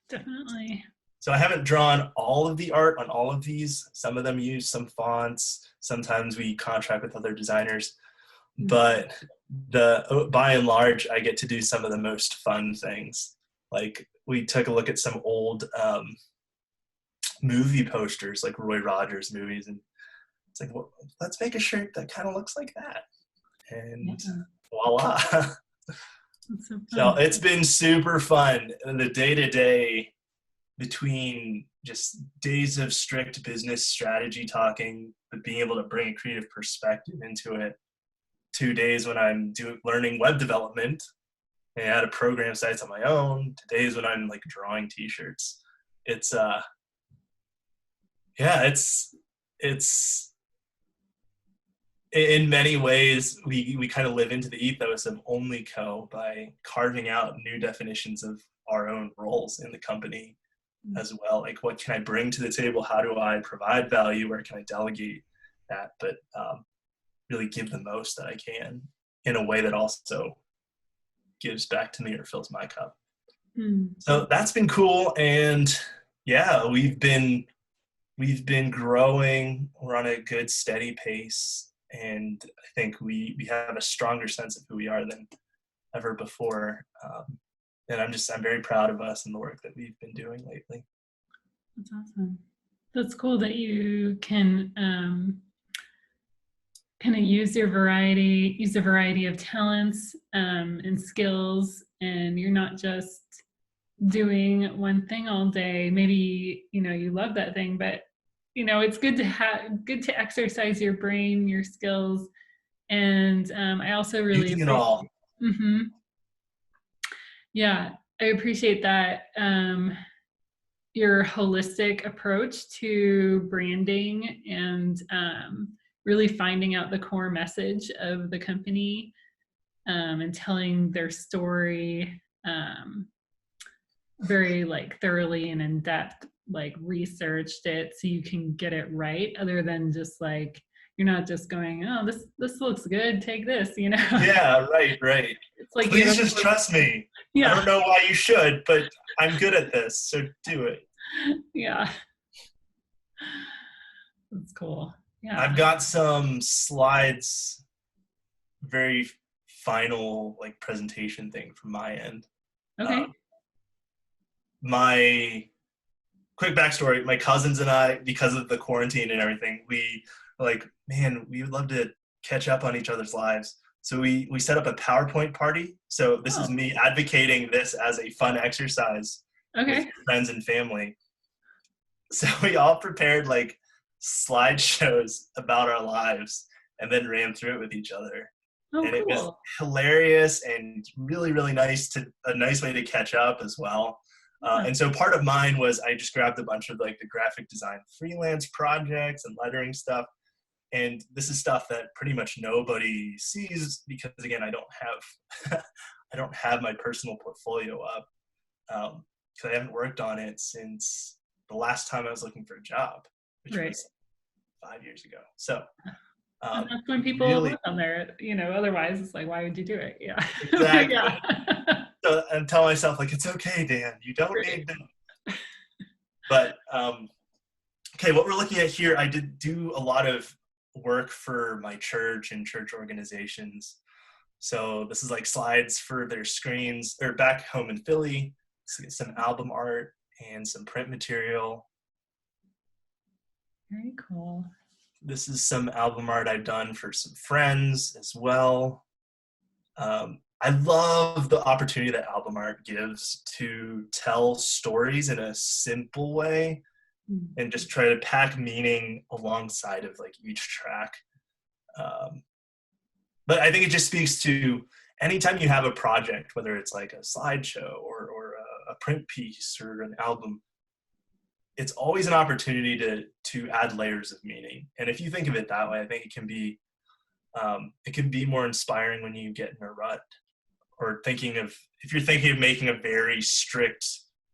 Definitely. So I haven't drawn all of the art on all of these. Some of them use some fonts. Sometimes we contract with other designers. But by and large, I get to do some of the most fun things. Like, we took a look at some old movie posters, like Roy Rogers movies, and it's like, well, let's make a shirt that kind of looks like that. And voila. That's so fun. So it's been super fun. And the day-to-day, between just days of strict business strategy talking, but being able to bring a creative perspective into it, 2 days when I'm learning web development and how to program sites on my own, to days when I'm like drawing t-shirts. It's in many ways, we kind of live into the ethos of OnlyCo by carving out new definitions of our own roles in the company as well. Like, what can I bring to the table? How do I provide value? Where can I delegate that? But really give the most that I can in a way that also gives back to me or fills my cup. So that's been cool. And yeah, we've been growing. We're on a good, steady pace. And I think we have a stronger sense of who we are than ever before. And I'm very proud of us and the work that we've been doing lately. That's awesome. That's cool that you can kind of use a variety of talents and skills, and you're not just doing one thing all day. Maybe you love that thing, but it's good to exercise your brain, your skills, and I also really using it all. Yeah, I appreciate that. Your holistic approach to branding and really finding out the core message of the company and telling their story very thoroughly and in depth, researched it so you can get it right, other than just you're not just going, oh, this looks good, take this, Yeah, right. It's like, please just trust me. Yeah. I don't know why you should, but I'm good at this, so do it. Yeah. That's cool. Yeah. I've got some slides, very final presentation thing from my end. Okay. My quick backstory, my cousins and I, because of the quarantine and everything, we were like, man, we would love to catch up on each other's lives. So we set up a PowerPoint party. So this is me advocating this as a fun exercise with friends and family. So we all prepared slideshows about our lives and then ran through it with each other. And cool. It was hilarious and really, really nice, a nice way to catch up as well. And so part of mine was I just grabbed a bunch of the graphic design freelance projects and lettering stuff. And this is stuff that pretty much nobody sees because, again, I don't have my personal portfolio up because I haven't worked on it since the last time I was looking for a job, which was 5 years ago. So and that's when people look on there, otherwise it's like, why would you do it? Yeah. Exactly. So, and tell myself it's okay, Dan, you don't need to. But okay, what we're looking at here, I did do a lot of work for my church and church organizations. So this is slides for their screens. They're back home in Philly. Some album art and some print material. Very cool. This is some album art I've done for some friends as well. I love the opportunity that album art gives to tell stories in a simple way and just try to pack meaning alongside of like each track. But I think it just speaks to anytime you have a project, whether it's like a slideshow or a print piece or an album, it's always an opportunity to add layers of meaning. And if you think of it that way, I think it can be more inspiring when you get in a rut, or if you're thinking of making a very strict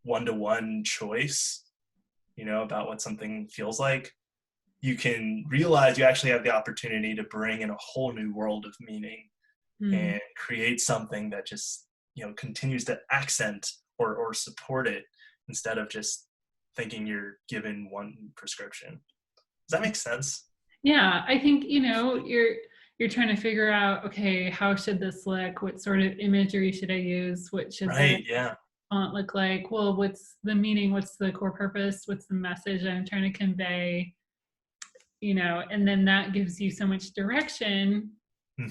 one-to-one choice, about what something feels like, you can realize you actually have the opportunity to bring in a whole new world of meaning and create something that just, continues to accent or support it instead of just thinking you're given one prescription. Does that make sense? Yeah, I think, you're trying to figure out, okay, how should this look? What sort of imagery should I use? What should Right, the yeah. font look like? Well, what's the meaning? What's the core purpose? What's the message I'm trying to convey? And then that gives you so much direction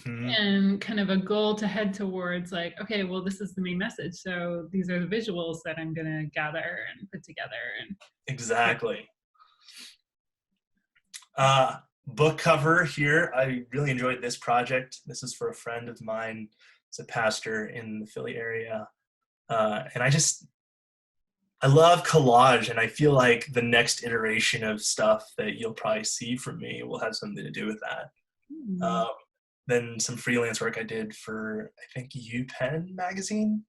and kind of a goal to head towards, like, okay, well, this is the main message. So these are the visuals that I'm going to gather and put together. And Exactly. Book cover here. I really enjoyed this project. This is for a friend of mine. He's a pastor in the Philly area. And I love collage, and I feel like the next iteration of stuff that you'll probably see from me will have something to do with that. Then some freelance work I did for, I think, UPenn magazine.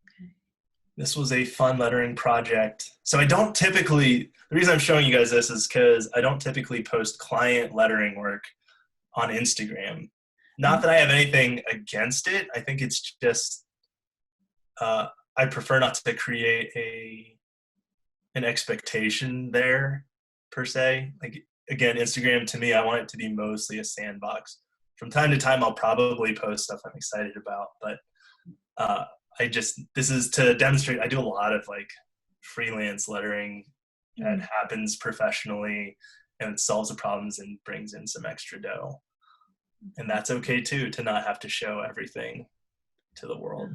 Okay. This was a fun lettering project. So the reason I'm showing you guys this is because I don't typically post client lettering work on Instagram. Not that I have anything against it. I think it's just, I prefer not to create an expectation there per se. Like, again, Instagram, to me, I want it to be mostly a sandbox. From time to time, I'll probably post stuff I'm excited about, but this is to demonstrate. I do a lot of like freelance lettering that happens professionally and it solves the problems and brings in some extra dough. And that's okay too, to not have to show everything to the world.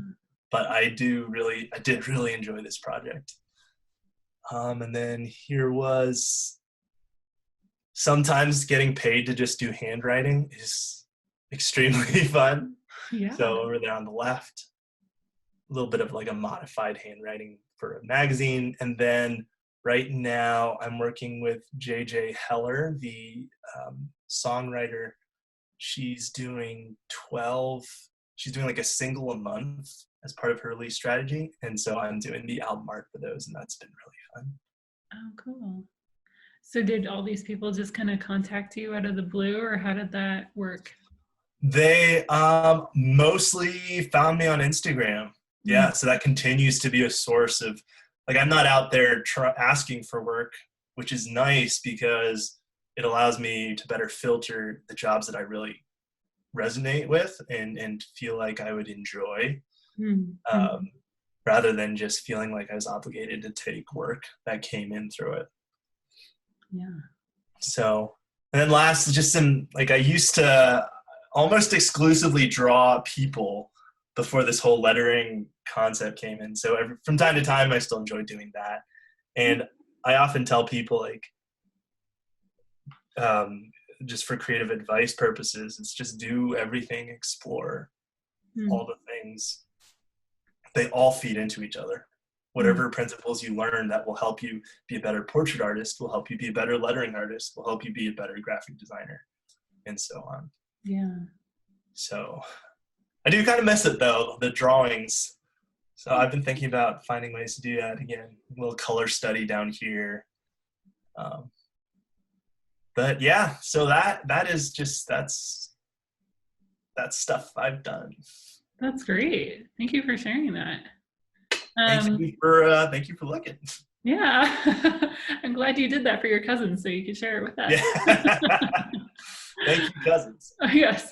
But I did really enjoy this project. And then here was, sometimes getting paid to just do handwriting is extremely fun. Yeah. So over there on the left, a little bit of like a modified handwriting for a magazine. And then right now I'm working with JJ Heller, the songwriter. She's doing like a single a month as part of her release strategy. And so I'm doing the album art for those, and that's been really fun. Oh, cool. So did all these people just kind of contact you out of the blue, or how did that work? They mostly found me on Instagram. Yeah, so that continues to be a source of, like, I'm not out there asking for work, which is nice because it allows me to better filter the jobs that I really resonate with and feel like I would enjoy, rather than just feeling like I was obligated to take work that came in through it. Yeah. So, and then last, just I used to almost exclusively draw people before this whole lettering concept came in. So from time to time, I still enjoy doing that. And I often tell people, like, just for creative advice purposes, it's just do everything, explore all the things. They all feed into each other. Whatever principles you learn that will help you be a better portrait artist, will help you be a better lettering artist, will help you be a better graphic designer, and so on. Yeah. So I do kind of miss it though, the drawings. So I've been thinking about finding ways to do that again. A little color study down here. But yeah, so that's stuff I've done. That's great. Thank you for sharing that. Thank you for looking. Yeah. I'm glad you did that for your cousins so you could share it with us. Yeah. Thank you, cousins. Yes.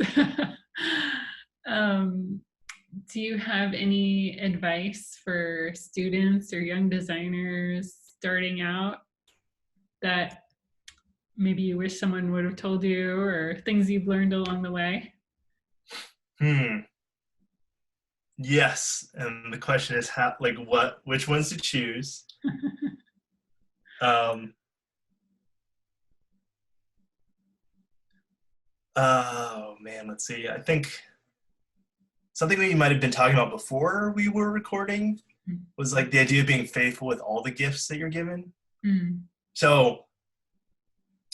Do you have any advice for students or young designers starting out that maybe you wish someone would have told you, or things you've learned along the way? Hmm. Yes, and the question is how, like, which ones to choose. Um, oh man, let's see. I think something we might have been talking about before we were recording was like the idea of being faithful with all the gifts that you're given. Mm. So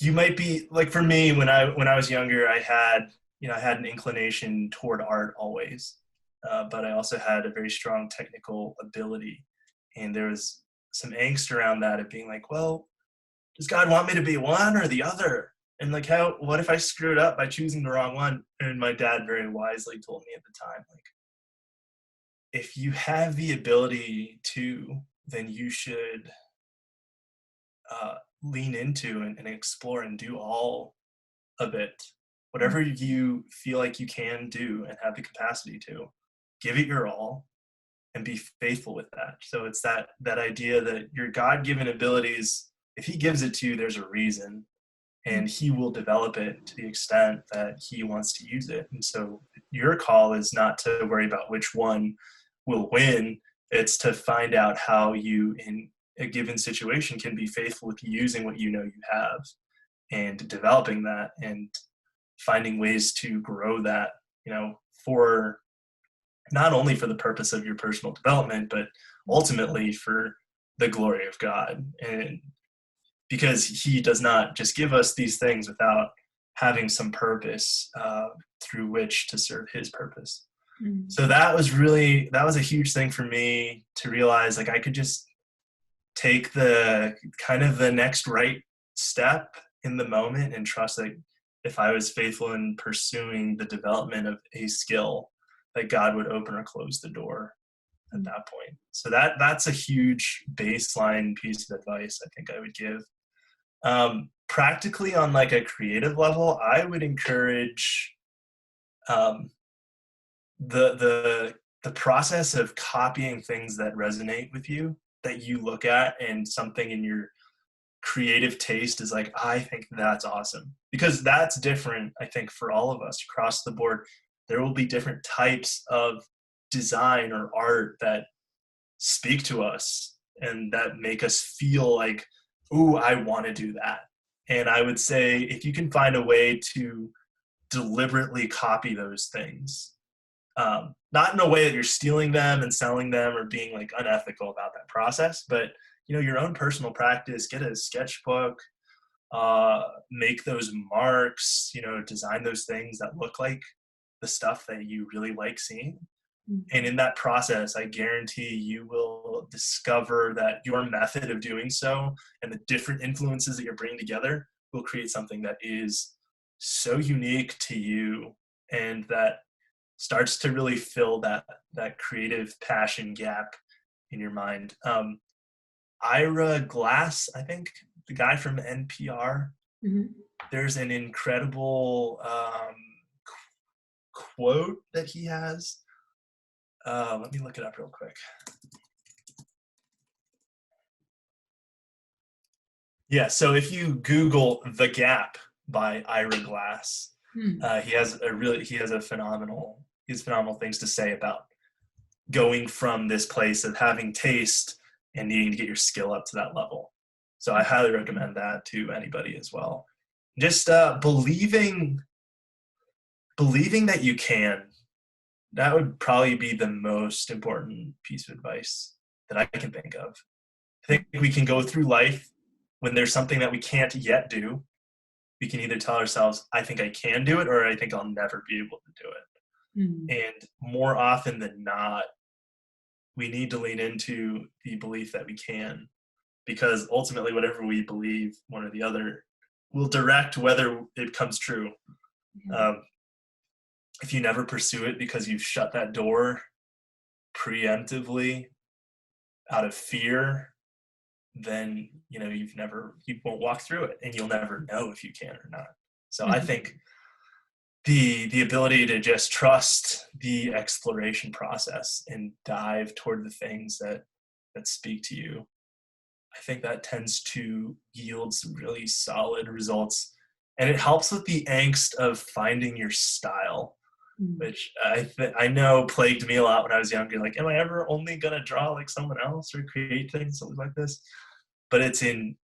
you might be like, for me, when I was younger, I had an inclination toward art always, but I also had a very strong technical ability, and there was some angst around that of being like, well, does God want me to be one or the other? And like, what if I screwed up by choosing the wrong one? And my dad very wisely told me at the time, like, if you have the ability to, then you should uh, lean into and explore and do all of it. Whatever you feel like you can do and have the capacity to, give it your all and be faithful with that. So it's that idea that your God-given abilities, if he gives it to you, there's a reason, and he will develop it to the extent that he wants to use it. And so your call is not to worry about which one will win. It's to find out how you, in a given situation, can be faithful with using what you know you have and developing that and finding ways to grow that, for not only for the purpose of your personal development, but ultimately for the glory of God. And because he does not just give us these things without having some purpose through which to serve his purpose. Mm. So that was a huge thing for me to realize, like, I could just take the kind of the next right step in the moment and trust that if I was faithful in pursuing the development of a skill, that God would open or close the door at that point. So that's a huge baseline piece of advice I think I would give. Practically, on like a creative level, I would encourage um, the process of copying things that resonate with you, that you look at, and something in your creative taste is like, I think that's awesome, because that's different. I think for all of us across the board, there will be different types of design or art that speak to us and that make us feel like, ooh, I want to do that. And I would say, if you can find a way to deliberately copy those things, not in a way that you're stealing them and selling them or being like unethical about that process, but your own personal practice, get a sketchbook, make those marks, design those things that look like the stuff that you really like seeing. And in that process, I guarantee you will discover that your method of doing so and the different influences that you're bringing together will create something that is so unique to you, and that starts to really fill that creative passion gap in your mind. Ira Glass, I think, the guy from NPR, Mm-hmm. there's an incredible quote that he has. Let me look it up real quick. Yeah, so if you Google "The Gap" by Ira Glass, he has phenomenal things to say about going from this place of having taste and needing to get your skill up to that level. So I highly recommend that to anybody as well. Just believing that you can. That would probably be the most important piece of advice that I can think of. I think we can go through life when there's something that we can't yet do. We can either tell ourselves, I think I can do it, or I think I'll never be able to do it. Mm. And more often than not, we need to lean into the belief that we can, because ultimately whatever we believe, one or the other, will direct whether it comes true. If you never pursue it because you've shut that door preemptively out of fear, then you won't walk through it, and you'll never know if you can or not. So I think the ability to just trust the exploration process and dive toward the things that speak to you, I think that tends to yield some really solid results, and it helps with the angst of finding your style. Mm. which I know plagued me a lot when I was younger. Like, am I ever only gonna draw like someone else or create things, something like this? But it's in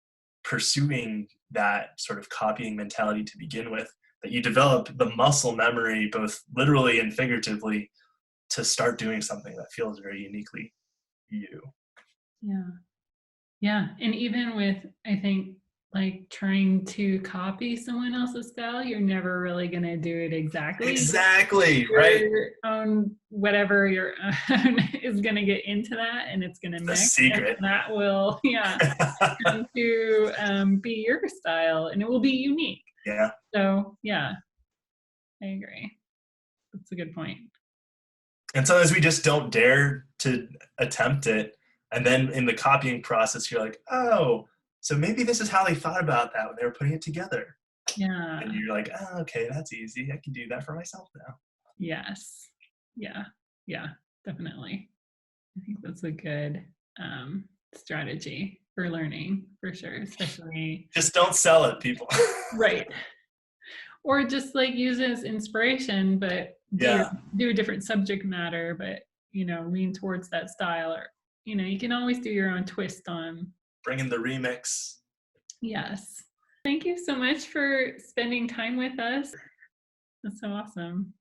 pursuing that sort of copying mentality to begin with that you develop the muscle memory, both literally and figuratively, to start doing something that feels very uniquely you. Yeah. Yeah. And even with, I think, like trying to copy someone else's style, you're never really going to do it exactly. Exactly, right? Your own, whatever your own is going to get into that and it's going to The mix. And secret. that will, yeah, come to be your style and it will be unique. Yeah. So, yeah, I agree. That's a good point. And sometimes we just don't dare to attempt it. And then in the copying process, you're like, oh, so maybe this is how they thought about that when they were putting it together. Yeah. And you're like, oh, okay, that's easy. I can do that for myself now. Yes. Yeah. Yeah, definitely. I think that's a good strategy for learning for sure, especially Just don't sell it, people. right. Or just like use it as inspiration, but Yeah. do a different subject matter, but lean towards that style. Or you can always do your own twist on. Bring in the remix. Yes. Thank you so much for spending time with us. That's so awesome.